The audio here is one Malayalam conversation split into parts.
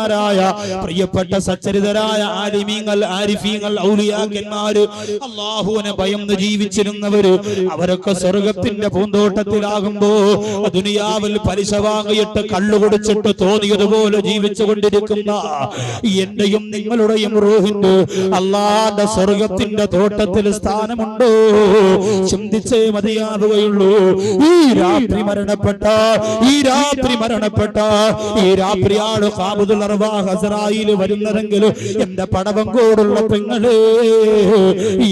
പണ്ഡിതന്മാരായ പ്രിയപ്പെട്ട സച്ചരിതരായ ആലിമീങ്ങൾ, ആരിഫീങ്ങൾ, ഔലിയാക്കന്മാര്, അല്ലാഹുവിനെ ഭയന്ന് ജീവിച്ചിരുന്നവര്, അവരൊക്കെ സ്വർഗത്തിന്റെ പൂന്തോട്ടത്തിലാകുമ്പോ ദുനിയാവിൽ പലിശ വാങ്ങിയിട്ട് കള്ളു കുടിച്ചിട്ട് തോന്നിയതുപോലെ ജീവിച്ചു കൊണ്ടിരിക്കുന്ന എന്റെയും നിങ്ങളുടെയും റൂഹിന്റെ അല്ലാഹുവിന്റെ സ്വർഗത്തിന്റെ തോട്ടത്തിൽ സ്ഥാനമുണ്ടോ? ചിന്തിച്ചേ മതിയാവുകയുള്ളൂ. ഈ രാത്രി മരണപ്പെട്ട ഈ രാത്രിയാണ് ഖാബിദുൽ അർവാഹ് അസ്റായീൽ വരുന്നതെങ്കിൽ എന്റെ പടവങ്കോടുള്ള പെങ്ങളെ,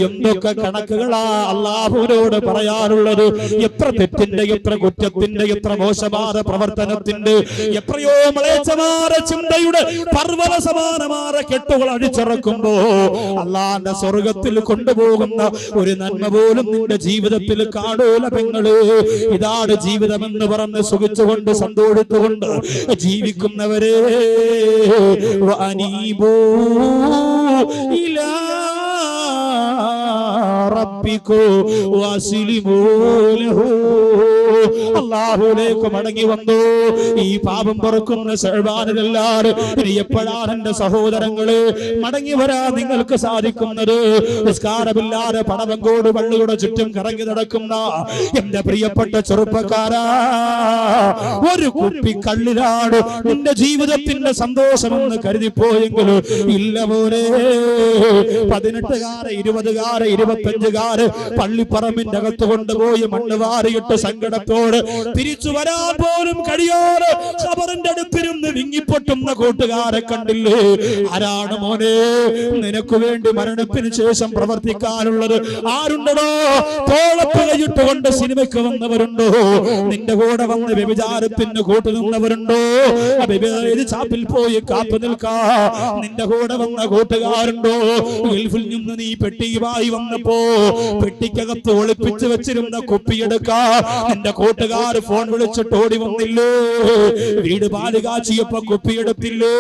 എന്തൊക്കെ കണക്കുകളാ അല്ലാഹുവിനോട് പറയാറുള്ളത്. എത്ര തെറ്റിന്റെ, എത്ര കുറ്റത്തിന്റെ, എത്ര മോശമായ പ്രവർത്തനത്തിന്റെ, എത്രയോ മ്ലേച്ഛമായ ചിന്തയുടെ പർവ്വത സമാനമായ കെട്ടുകൾ അടിച്ചിറക്കുമ്പോ അല്ലാഹുവിന്റെ സ്വർഗത്തിൽ കൊണ്ടുപോകുന്ന ഒരു നന്മ പോലും നിന്റെ ജീവിതത്തിൽ കാണൂല പെങ്ങളെ. ഇതാണ് ജീവിതമെന്ന് പറഞ്ഞ് സുഖിച്ചുകൊണ്ട് സന്തോഷിച്ചുകൊണ്ട് ജീവിക്കുന്നവരെ, വഅനീബൂ ഇലാ റബ്ബികൂ വഅസ്ലിമൂ ലഹു. അല്ലാഹുവിലേക്ക് മടങ്ങി വന്നു. ഈ പാപം പൊറുക്കുന്ന ശഅബാനിലെല്ലാവരും ഇനി എപ്പോഴാണ് എന്റെ സഹോദരങ്ങളെ മടങ്ങി വരാൻ നിങ്ങൾക്ക് സാധിക്കുന്നത്? നിസ്കാരമില്ലാതെ പടവങ്കോട് പള്ളിയുടെ ചുറ്റും കറങ്ങി നടക്കുന്ന എന്റെ പ്രിയപ്പെട്ട ചെറുപ്പക്കാരാ, ഒരു കുപ്പി കള്ളിലാണ് നിന്റെ ജീവിതത്തിന്റെ സന്തോഷമെന്ന് കരുതിപ്പോയെങ്കിൽ ഇല്ല മോനെ. 18-കാരെ 20-കാരെ 25-കാരെ പള്ളിപ്പറമ്പിന്റെ അകത്ത് കൊണ്ടുപോയി മണ്ണ് വാരിയിട്ട് സങ്കടത്തോട് തിരിച്ചു വരാൻ പോലും കഴിയാതെ ഖബറിന്റെ അടുത്തിരുന്ന് വിങ്ങിപ്പൊട്ടുന്ന കൂട്ടുകാരെ കണ്ടില്ലേ? ആരാണ് മോനെ നിനക്ക് വേണ്ടി മരണത്തിന് ശേഷം പ്രവർത്തിക്കാനുള്ളത്? ആരുണ്ടോ? തോളത്ത് കൈയിട്ടുകൊണ്ട് സിനിമയ്ക്ക് വന്നവരുണ്ടോ? നിന്റെ കൂടെ വന്ന് വ്യഭിചാരത്തിന് കൂട്ടുനിന്നവരുണ്ടോ? ചാപ്പിൽ പോയി കാത്തു നിൽക്കാ നിന്റെ കൂടെ വന്ന കൂട്ടുകാരുണ്ടോ? ഗൾഫിൽ നിന്ന് നീ പെട്ടിയുമായി വന്നപ്പോ പെട്ടിക്കകത്ത് ഒളിപ്പിച്ചു വെച്ചിരുന്ന കുപ്പിയെടുക്കാ നിന്റെ കൂട്ടുകാർ ഫോൺ വിളിച്ചിട്ട് ഓടി വന്നില്ലേ? വീട് പാല് കാച്ചിയപ്പോ കുപ്പിയെടുത്തില്ലേ?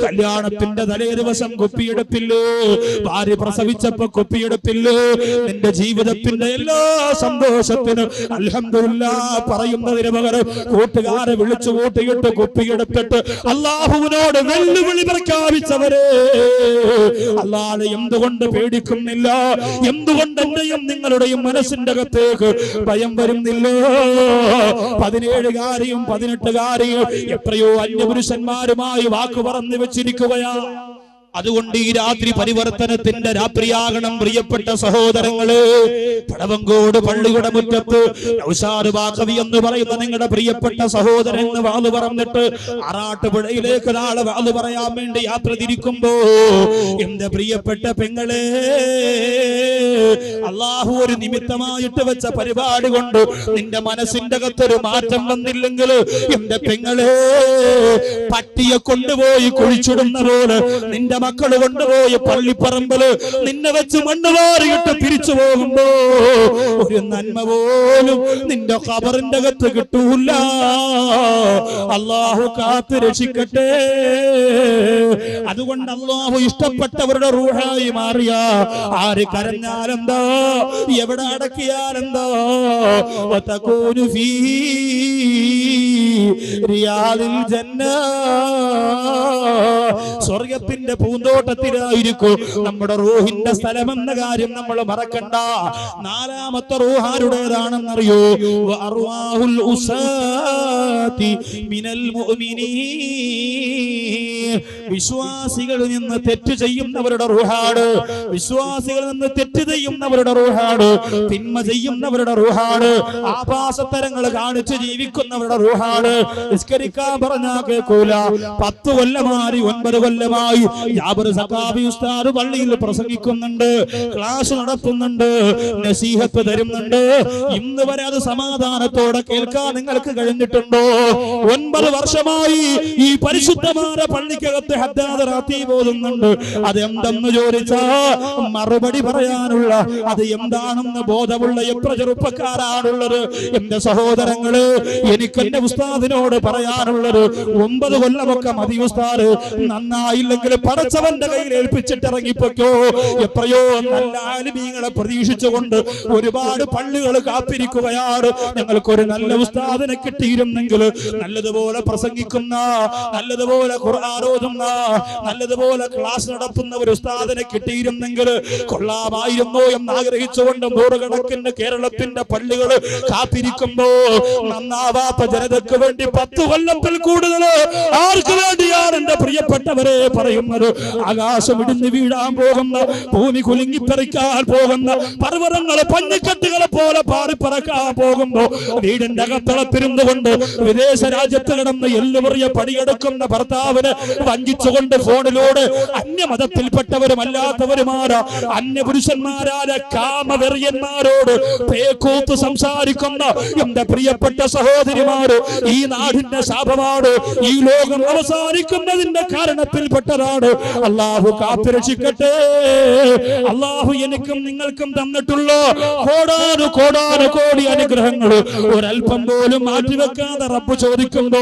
കല്യാണത്തിന്റെ തലേ ദിവസം കുപ്പിയെടുത്തില്ലേ? ഭാര്യ പ്രസവിച്ചപ്പോ കുപ്പിയെടുത്തില്ലേ? നിന്റെ ജീവിതത്തിന്റെ എല്ലാ സന്തോഷത്തിനും അൽഹംദുലില്ലാഹ് പറയുന്നതിന് പകരം കൂട്ടുകാരെ വിളിച്ചു കൂട്ടിയിട്ട് കുപ്പിയെടുത്തിട്ട് അല്ലാഹുവിനോട് വെല്ലുവിളി പ്രഖ്യാപിച്ചവരെ, അല്ലാഹുവേ എന്തുകൊണ്ട് പേടിക്കുന്നില്ല? എന്തുകൊണ്ട് എന്റെയും നിങ്ങളുടെയും മനസ്സിന്റെ അകത്തേക്ക് ഭയം വരുന്നില്ല? 17-കാരെയും 18-കാരെയും എത്രയോ അന്യപുരുഷന്മാരുമായി വാക്ക് പറഞ്ഞു വെച്ചിരിക്കുകയാ. അതുകൊണ്ട് ഈ രാത്രി പരിവർത്തനത്തിന്റെ രാത്രിയാകണം പ്രിയപ്പെട്ട സഹോദരങ്ങളെ. പടവങ്കോട് പള്ളിയുടെ മുറ്റത്ത് നൗഷാദ് ബാഖവി എന്ന് പറയുന്ന നിങ്ങളുടെ പ്രിയപ്പെട്ട സഹോദരൻ വാള് പറഞ്ഞിട്ട് ആറാട്ടുപുഴയിലേക്ക് നാളെ വാള് പറയാൻ വേണ്ടി യാത്ര തിരിക്കുമ്പോ എന്റെ പ്രിയപ്പെട്ട പെങ്ങളെ, അല്ലാഹു ഒരു നിമിത്തമായിട്ട് വെച്ച പരിപാടി കൊണ്ട് നിന്റെ മനസ്സിന്റെ അകത്തൊരു മാറ്റം വന്നില്ലെങ്കിൽ എന്റെ പെങ്ങളെ, പട്ടിയെ കൊണ്ടുപോയി കുഴിച്ചിടുന്ന പോലെ നിന്റെ മക്കള് കൊണ്ടുപോയി പള്ളിപ്പറമ്പില് നിന്നെ വെച്ച് മണ്ണ് വാരിയിട്ട് തിരിച്ചു പോകുമ്പോ ഒരു നന്മ പോലും നിന്റെ ഖബറിന്റെ അകത്ത് കിട്ടൂല. അല്ലാഹു കാത്ത് രക്ഷിക്കട്ടെ. അതുകൊണ്ട് അല്ലാഹു ഇഷ്ടപ്പെട്ടവരുടെ റൂഹായി മാറിയ ആര് കരഞ്ഞാലെന്തോ, എവിടെ അടക്കിയാലെന്തോ, വതകൂനു ഫീ റിയാദിൽ ജന്ന, സ്വർഗ്ഗത്തിന്റെ പൂന്തോട്ടത്തിലായിരിക്കും നമ്മുടെ റൂഹിന്റെ സ്ഥലമെന്ന കാര്യം നമ്മൾ മറക്കണ്ട. നാലാമത്തെ റൂഹ് ആരുടേതാണെന്നറിയോ? അർവാഹുൽ ഉസാതി മിനൽ മുഅ്മിനീൻ, വിശ്വാസികളിൽ നിന്ന് തെറ്റ് ചെയ്യുന്നവരുടെ റൂഹാണ്. വിശ്വാസികളിൽ നിന്ന് തെറ്റ് ചെയ്യുന്നവരുടെ റൂഹാണ്. തിന്മ ചെയ്യുന്നവരുടെ റൂഹാണ്. ആഭാസത്തരങ്ങൾ കാണിച്ച് ജീവിക്കുന്നവരുടെ റൂഹാണ്. നിസ്കരിക്കാൻ പറഞ്ഞാൽ കേൾക്കൂല. 10 കൊല്ലമായി 9 കൊല്ലമായി ജാബിർ സഖാഫി ഉസ്താദ് പള്ളിയിൽ പ്രസംഗിക്കുന്നുണ്ട്, ക്ലാസ് നടത്തുന്നുണ്ട്, നസീഹത്ത് തരുന്നുണ്ട്. ഇന്ന് വരെ അത് സമാധാനത്തോടെ കേൾക്കാൻ നിങ്ങൾക്ക് കഴിഞ്ഞിട്ടുണ്ടോ? 9 വർഷമായി ഈ പരിശുദ്ധമായ പള്ളിക്കകത്ത് ഹദ്ദാദ് റാത്തീബ് ഓതുന്നുണ്ട്. അത് എന്തെന്ന് ചോദിച്ചാ മറുപടി പറയാനുള്ള, അത് എന്താണെന്ന് ബോധമുള്ള എത്ര ചെറുപ്പക്കാരാണുള്ളത്? എന്റെ സഹോദരങ്ങള്, എനിക്ക് എന്റെ ഉസ്താദിനോട് പറയാനുള്ളത്, 9 കൊല്ലമൊക്കെ മതി ഉസ്താദ്, നന്നായില്ലെങ്കിൽ പടച്ചവന്റെ കയ്യിൽ ഏൽപ്പിച്ചിട്ട് ഇറങ്ങിപ്പോക്കോ. എത്രയോ നല്ല ആലിമീങ്ങളെ പ്രതീക്ഷിച്ചുകൊണ്ട് ഒരുപാട് പള്ളികൾ കാത്തിരിക്കുകയാണ്. ഞങ്ങൾക്കൊരു നല്ല ഉസ്താദിനെ കിട്ടിയിരുന്നെങ്കിൽ, നല്ലതുപോലെ പ്രസംഗിക്കുന്ന, നല്ലതുപോലെ ഖുർആൻ ഓതുന്ന നല്ലതുപോലെ ക്ലാസ് നടത്തുന്ന ഒരു ഉസ്താദിനെ കിട്ടിയിരുന്നെങ്കിൽ കൊള്ളാമായിരുന്നു എന്ന് ആഗ്രഹിച്ചുകൊണ്ട് നൂറുകണക്കിന് കേരളത്തിന്റെ പള്ളികൾ കാത്തിരിക്കുമ്പോ നന്നാവാത്ത ജനതയ്ക്ക് വേണ്ടി 10 കൊല്ലത്തിൽ കൂടുതൽ ആർക്ക് വേണ്ടിയാണ് എന്റെ പ്രിയപ്പെട്ടവരെ പറയുന്നത്? ആകാശം ഇടിഞ്ഞു വീഴാൻ പോകുന്ന, ഭൂമി കുലുങ്ങിപ്പറിക്കാൻ പോകുന്ന, പർവ്വതങ്ങളെ പഞ്ഞിക്കെട്ടുകളെ പോലെ പാറിപ്പറക്കാൻ പോകുമ്പോ വീടിന്റെ അകത്തളത്തിരുന്നു കൊണ്ട് വിദേശ രാജ്യത്ത് കിടന്ന് എല്ലുപറിയ പണിയെടുക്കുന്ന ഭർത്താവിന് വഞ്ചിച്ചുകൊണ്ട് ഫോണിലൂടെ അന്യമതത്തിൽപ്പെട്ടവരും അല്ലാത്തവരുമാരാ അന്യപുരുഷന്മാരായ കാമവെറിയന്മാരോട് പേക്കൂത്ത് സംസാരിക്കുന്ന എന്റെ പ്രിയപ്പെട്ട സഹോദരിമാര്, ഈ നാടിന്റെ ശാപമാണ്, ഈ ലോകം അവസാനിക്കുന്നതിന്റെ കാരണത്തിൽപ്പെട്ടതാണ്. അള്ളാഹു കാത്തുരക്ഷിക്കട്ടെ. അള്ളാഹു എനിക്കും നിങ്ങൾക്കും തന്നിട്ടുള്ള കോടാനു കോടി അനുഗ്രഹങ്ങൾ ഒരൽപ്പം പോലും മാറ്റിവെക്കാതെ റബ്ബ് ചോദിക്കുമ്പോ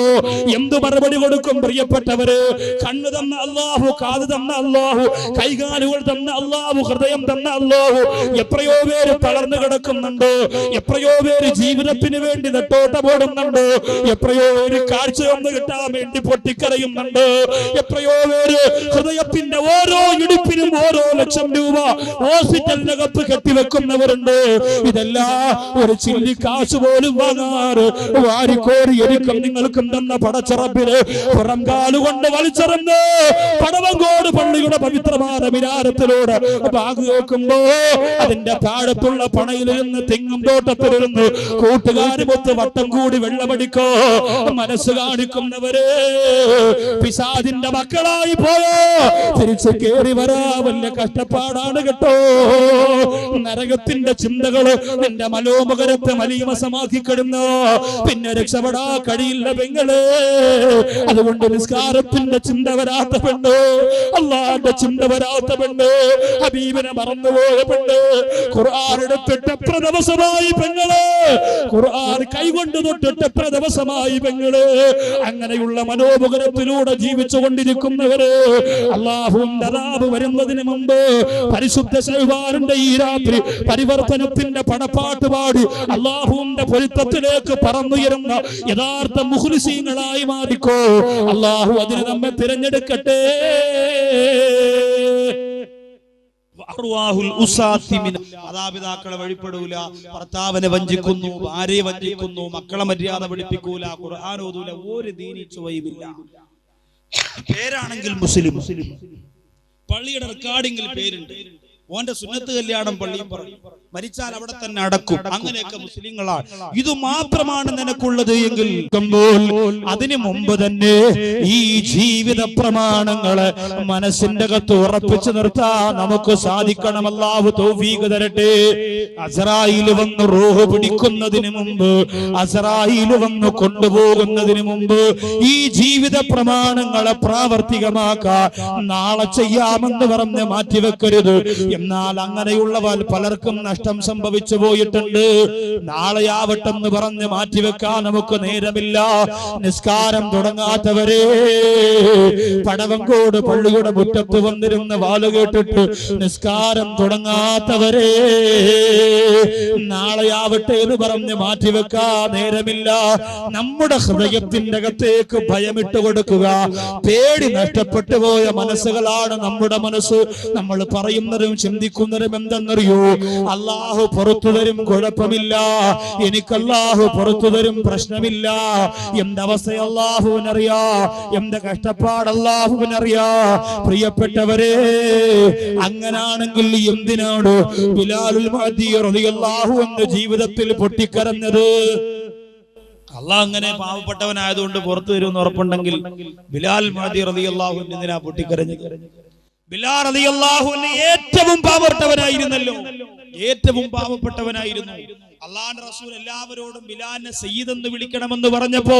എന്തു മറുപടി കൊടുക്കും? പ്രിയപ്പെട്ടവര്, കണ്ണ് തന്ന അള്ളാഹു, കാത് തന്ന അള്ളാഹു, കൈകാലുകൾ തന്ന അള്ളാഹു, ഹൃദയം തന്ന അള്ളാഹു. എത്രയോ പേര് തളർന്നു കിടക്കുന്നുണ്ട്, എത്രയോ പേര് ജീവിതത്തിന് വേണ്ടി നെട്ടോട്ടമോടുന്നുണ്ട്, എത്രയോ പേര് കാഴ്ചയൊന്ന് കിട്ടാൻ വേണ്ടി പൊട്ടിക്കരയുന്നുണ്ട്, എത്രയോ പേര് ഹൃദയത്തിന്റെ ഓരോ ഇടിപ്പിനും ഓരോ ലക്ഷം രൂപ ഹോസ്പിറ്റലിനകത്ത് കെട്ടിവെക്കുന്നവരുണ്ട്. ഇതെല്ലാം ഒരു ചില്ലിക്കാശ് പോലും വാങ്ങാറ് വാരിക്കോരി എനിക്കും നിങ്ങൾക്കും തന്ന പടച്ചറബിന് പുറം കാലുകൊണ്ട് വലിച്ചെറിഞ്ഞ് പടവങ്കോട് പള്ളിയുടെ പവിത്രമായ മിനാരത്തിലൂടെ ബാഗ് കേൾക്കുമ്പോ അതിന്റെ താഴത്തുള്ള പണയിലിരുന്ന് തെങ്ങും തോട്ടത്തിലിരുന്ന് കൂട്ടുകാരുമൊത്ത് വട്ടം കൂടി വെള്ളമടിക്കോ മനസ്സ് കാണിക്കുന്നവരെ പിശാചിന്റെ മക്കളായി പോയോ തിരിച്ചു കേറി വരാ വലിയ കഷ്ടപ്പാടാണ് കേട്ടോ. നരകത്തിന്റെ ചിന്തകള് നിന്റെ മനോമുഖരത്തെ മലീമസമാക്കി കിടന്നു, പിന്നെ രക്ഷപ്പെടാ കഴിയില്ല പെങ്ങള്. അതുകൊണ്ട് നിസ്കാരത്തിന്റെ ചിന്ത വരാത്ത പെണ്ണ്, അള്ളാന്റെ ചിന്ത വരാത്ത പെണ്ണ്, ഹബീബിനെ മറന്നുപോയ പെണ്ണ്, ഖുർആൻ എടുത്തിട്ട് എത്ര ദിവസമായി പെങ്ങള്, ഖുർആൻ കൈകൊണ്ട് തൊട്ടിട്ട് എത്ര ദിവസമായി പെങ്ങള്. അങ്ങനെയുള്ള മനോമുഖരത്തിലൂടെ ജീവിച്ചു കൊണ്ടിരിക്കുന്നവര് അള്ളാഹുവിന്റെ അദാബ് വരുന്നതിന് മുമ്പ് പരിശുദ്ധ ശഅബാനിന്റെ ഈ രാത്രി പരിവർത്തനത്തിന്റെ പടപ്പാട്ട് പാടി അള്ളാഹുവിന്റെ പൊരുത്തത്തിലേക്ക് പറന്നുയരുന്ന യഥാർത്ഥ മുഖ്ലിസീങ്ങളായി മാറിക്കോ. അള്ളാഹു അതിന് നമ്മെ തിരഞ്ഞെടുക്കട്ടെ. മാതാപിതാക്കളെ വഴിപ്പെടൂല, ഭർത്താവിനെ വഞ്ചിക്കുന്നു, ഭാര്യയെ വഞ്ചിക്കുന്നു, മക്കളെ മര്യാദ പഠിപ്പിക്കൂല, ഖുർആൻ ഓതൂല, ഒരു ദീനി ചുവയുമില്ല. പേരാണെങ്കിൽ മുസ്ലിം, പള്ളിയുടെ റെക്കോർഡിംഗിൽ പേരുണ്ട്, ഓന്റെ സുന്നത്ത് കല്യാണം പള്ളിയും പറയും, മരിച്ചാൽ അവിടെ തന്നെ അടക്കും. അങ്ങനെയൊക്കെ മുസ്ലിങ്ങളാണ്. ഇത് മാത്രമാണ് നിനക്കുള്ളത് എങ്കിൽ അതിനു മുമ്പ് തന്നെ ഈ ജീവിത പ്രമാണങ്ങളെ മനസ്സിന്റെ അകത്ത് ഉറപ്പിച്ചു നിർത്താൻ നമുക്ക് സാധിക്കണം. അല്ലാഹു തൗഫീഖ് തരട്ടെ. അസ്റായീൽ വന്ന് റൂഹ് പിടിക്കുന്നതിന് മുമ്പ്, അസ്റായീൽ വന്ന് കൊണ്ടുപോകുന്നതിന് മുമ്പ് ഈ ജീവിത പ്രമാണങ്ങളെ പ്രാവർത്തികമാക്കാൻ നാളെ ചെയ്യാമെന്ന് പറഞ്ഞ് മാറ്റിവെക്കരുത്. എന്നാൽ അങ്ങനെയുള്ള പലർക്കും നഷ്ടം സംഭവിച്ചു പോയിട്ടുണ്ട്. നാളെയാവട്ടെന്ന് പറഞ്ഞ് മാറ്റിവെക്കാൻ നമുക്ക് നേരമില്ല. നിസ്കാരം തുടങ്ങാത്തവരെ, പടവങ്കോട് പള്ളിയുടെ മുറ്റത്ത് വന്നിരുന്ന വാല് കേട്ടിട്ട് നിസ്കാരം തുടങ്ങാത്തവരെ, നാളെയാവട്ടെ എന്ന് പറഞ്ഞ് മാറ്റിവെക്കാൻ നേരമില്ല. നമ്മുടെ ഹൃദയത്തിന്റെ അകത്തേക്ക് ഭയമിട്ട് കൊടുക്കുക. പേടി നഷ്ടപ്പെട്ടു പോയ മനസ്സുകളാണ് നമ്മുടെ മനസ്സ്. നമ്മൾ പറയുന്നതും ചിന്തിക്കുന്നതും എന്തെന്നറിയോ? അല്ലാഹു പുറത്തു തരും, കുഴപ്പമില്ല, എനിക്ക് അല്ലാഹു പുറത്തു തരും, പ്രശ്നമില്ല. എന്റെ അവസ്ഥ അല്ലാഹുവിനറിയാ, എന്റെ കഷ്ടപ്പാട് അല്ലാഹുവിനറിയാ. പ്രിയപ്പെട്ടവരെ, അങ്ങനാണെങ്കിൽ എന്തിനാണ് ബിലാലുൽ മുഅദ്ദി റളിയല്ലാഹു അൻഹു ജീവിതത്തിൽ പൊട്ടിക്കരഞ്ഞത്? അല്ലാഹ് അങ്ങനെ പാവപ്പെട്ടവനായതുകൊണ്ട് പുറത്തു തരുമെന്ന് ഉറപ്പുണ്ടെങ്കിൽ ബിലാൽ മുഅദ്ദി റളിയല്ലാഹു അൻഹു എന്തിനാ പൊട്ടിക്കരഞ്ഞത്? ബിലാൽ റളിയല്ലാഹു അൻഹു ഏറ്റവും പാവപ്പെട്ടവനായിരുന്നല്ലോ, ഏറ്റവും പാവപ്പെട്ടവനായിരുന്നു. അല്ലാഹുവിന്റെ റസൂൽ എല്ലാവരോടും ബിലാലിനെ സയ്യിദ് എന്ന് വിളിക്കണമെന്ന് പറഞ്ഞപ്പോ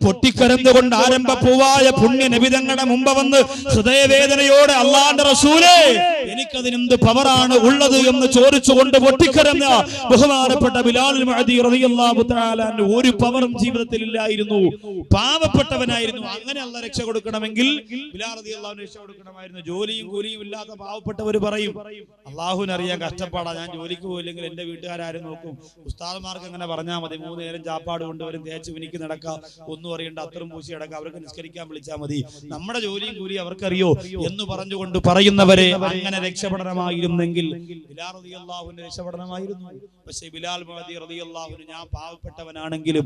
പൊട്ടിക്കരന്നുകൊണ്ട് ആരംഭപ്പൂവായ പുണ്യ നബി തങ്ങളുടെ മുമ്പ് വന്ന് ഹൃദയവേദനയോടെ അല്ലാഹുവിന്റെ റസൂലേ, എനിക്ക് നിനക്കതിനെന്ത് പവറാണ് ഉള്ളത് എന്ന് ചോദിച്ചുകൊണ്ട് പൊട്ടിക്കരഞ്ഞ ബഹുമാനപ്പെട്ട ബിലാൽ മുഅദി റളിയല്ലാഹു തആല ഒരു പവറും ജീവിതത്തിൽ ഇല്ലായിരുന്നു. പാവപ്പെട്ടവനായിരുന്നു. അങ്ങനെ അല്ലാഹ് രക്ഷ കൊടുക്കണമെങ്കിൽ ബിലാൽ റളിയല്ലാഹു അൻഹു രക്ഷ കൊടുക്കണമായിരുന്നു. ജോലിയും കൂലിയും ഇല്ലാത്ത പാവപ്പെട്ടവർ പറയും, അള്ളാഹുവിന് അറിയാൻ കഷ്ടപ്പാടാ, ഞാൻ ജോലിക്ക് പോയില്ലെങ്കിൽ എന്റെ വീട്ടുകാരും നോക്കും. ഉസ്താദുമാർക്ക് അങ്ങനെ പറഞ്ഞാൽ മതി, 3 നേരം ചാപ്പാട് കൊണ്ടുവരും, തേച്ച് മിനിക്ക് നടക്കാം, ഒന്നും അറിയണ്ട, അത്തരം പൂശി അടക്കാം, അവർക്ക് നിസ്കരിക്കാൻ വിളിച്ചാൽ മതി, നമ്മുടെ ജോലിയും കൂലിയും അവർക്കറിയോ എന്ന് പറഞ്ഞുകൊണ്ട് പറയുന്നവരെ അങ്ങനെ രക്ഷപ്പെടണമായിരുന്നെങ്കിൽ ബിലാൽ റളിയല്ലാഹു അൻഹു രക്ഷപ്പെടണമായിരുന്നു. പക്ഷേ ബിലാൽ മുഅദി റളിയല്ലാഹു അൻഹു ഞാൻ പാവപ്പെട്ടവനാണെങ്കിലും